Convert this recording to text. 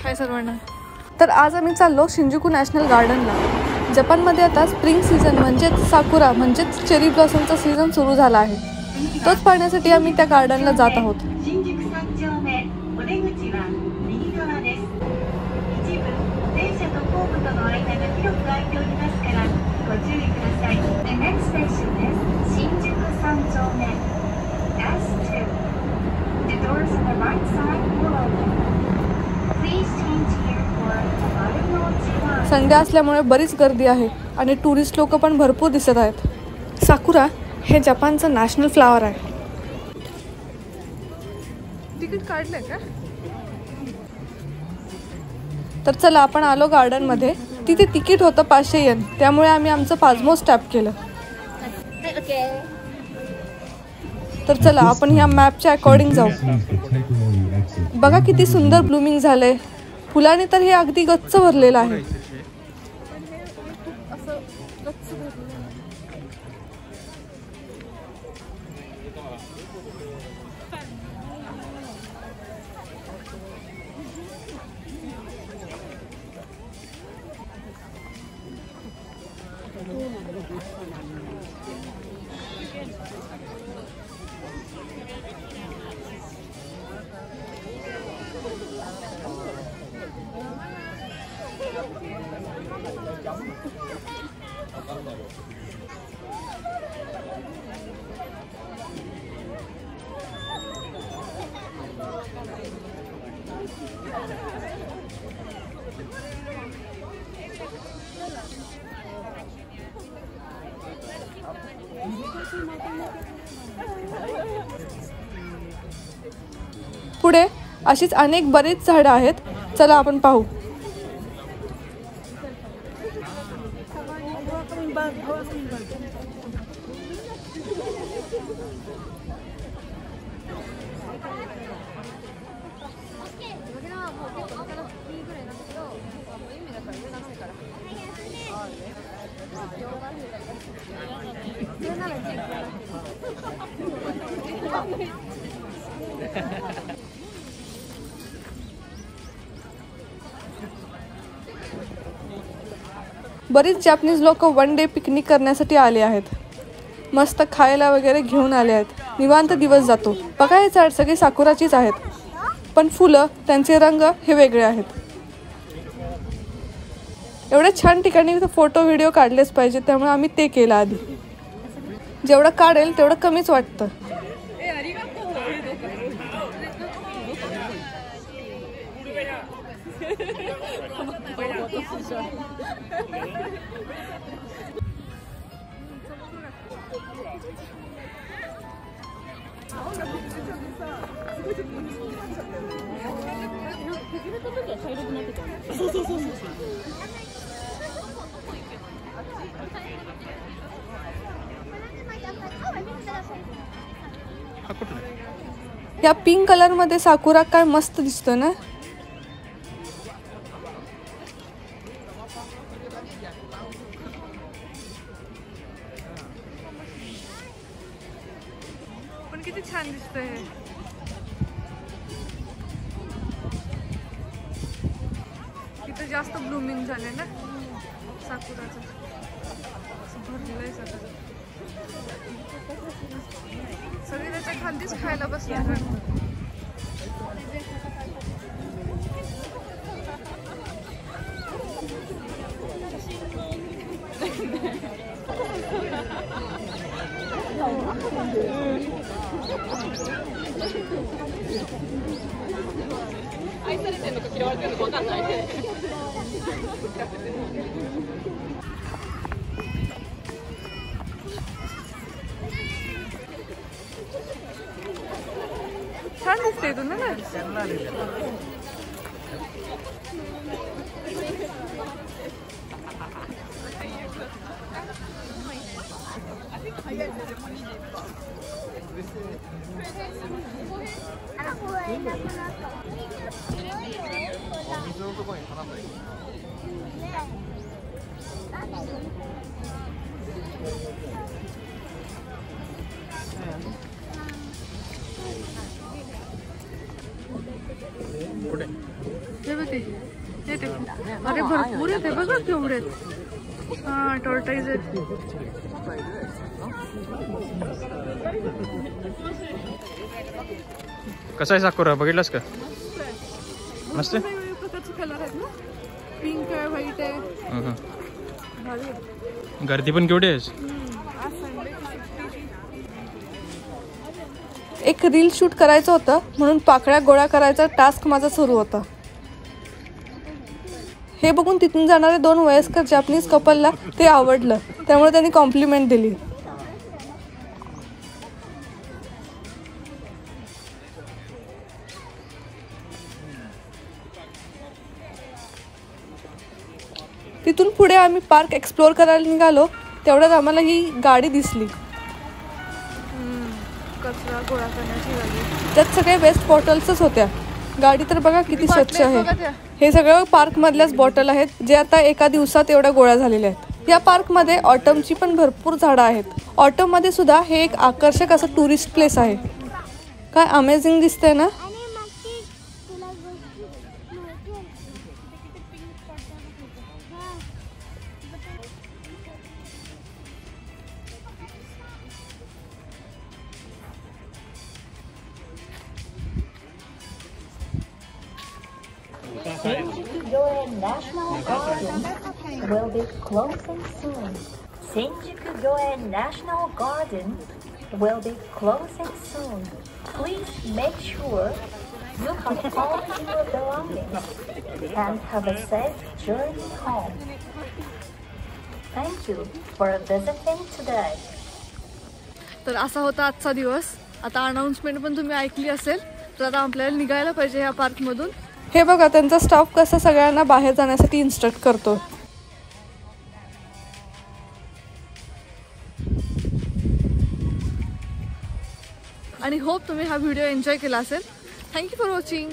हाय सर्वांना. तर आज आम्ही चाललो शिंजुकू नॅशनल गार्डनला. जपानमध्ये आता स्प्रिंग सीझन म्हणजेच साकुरा म्हणजेच चेरी ब्लॉसमचा सीझन सुरू झाला आहे. तोच पाहण्यासाठी आम्ही त्या गार्डनला जात आहोत. संडे असल्यामुळे बरीच गर्दी आहे आणि टुरिस्ट लोक पण भरपूर दिसत आहेत. साकुरा हे जपानचं नॅशनल फ्लावर आहे. तिकीट काढलंय का? तर चला आपण आलो गार्डन मध्ये. तिथे तिकीट होतं 500 येन. त्यामुळे आम्ही आमचं पासपोर्ट स्टॅम्प केलं. तर चला आपण ह्या मॅपच्या अकॉर्डिंग जाऊ. बघा किती सुंदर ब्लूमिंग झालंय. फुलाने तर हे अगदी गच्च भरलेलं आहे. पुढे अशीच अनेक बरीच झाडं आहेत. चला आपण पाहू. बरीच जॅपनीज लोक वन डे पिकनिक करण्यासाठी आले आहेत. मस्त खायला वगैरे घेऊन आले आहेत. निवांत दिवस जातो. बघा हे झाड सगळे साकुराचीच आहेत, पण फुलं त्यांचे रंग हे वेगळे आहेत. एवढ्या छान ठिकाणी फोटो व्हिडिओ काढलेच पाहिजे, त्यामुळे आम्ही ते केलं आधी. जेवढं काढेल तेवढं कमीच वाटतं. या पिंक कलर मध्ये साकुरा काय मस्त दिसतो ना. पण किती छान दिसतंय हे. इथं जास्त ब्लूमिंग झाले ना साकुराचं. भरलेलं सगळं. सगळे त्याच्या खालीच खायला बसले. छान दिसते तू ना. कुठे? हे बघ ते. अरे भरपूर आहेत, बघा केवढे आहेत. हा टॉर्टाईज आहेत. कसा आहे साकुरा, बघितलास का? मस्त आहे. वेगवेगळ्या प्रकारचे कलर आहेत ना, पिंक आहे, व्हाईट आहे. गर्दी पण केवढी आहे. एक रील शूट करायचं होतं म्हणून पाकळ्या गोळा करायचा टास्क माझा सुरू होता. हे बघून तिथून जाणारे 2 वयस्कर जॅपनीज कपलला ते आवडलं, त्यामुळे त्यांनी कॉम्प्लिमेंट दिली. तिथून पुढे आम्ही पार्क एक्सप्लोर करायला निघालो, तेवढ्यात आम्हाला ही गाडी दिसली. कचरा गोळा करण्याची गाडी. त्यात सगळे वेस्ट बॉटल्सच होत्या. गाडी तर बघा किती स्वच्छ आहे. हे सगळं पार्क मधल्याच बॉटल आहेत, जे आता एका दिवसात एवढ्या गोळा झालेल्या आहेत. या पार्क मध्ये ऑटमची पण भरपूर झाडं आहेत. ऑटम मध्ये सुद्धा हे एक आकर्षक असं टुरिस्ट प्लेस आहे. काय अमेझिंग दिसतंय ना. Shinjuku-gyoen National Garden will be closing soon. Shinjuku-gyoen National Garden will be closing soon. Please make sure you have all your belongings and have a safe journey home. Thank you for visiting today. तर असा होता आजचा दिवस. आता अनाउन्समेंट पण तुम्ही ऐकली असेल. तर आता आपल्याला निघायला पाहिजे या पार्कमधून. हे बघा त्यांचा स्टाफ कसा सगळ्यांना बाहेर जाण्यासाठी इन्स्ट्रक्ट करतो. आणि होप तुम्ही हा व्हिडिओ एन्जॉय केला असेल. Thank you for watching.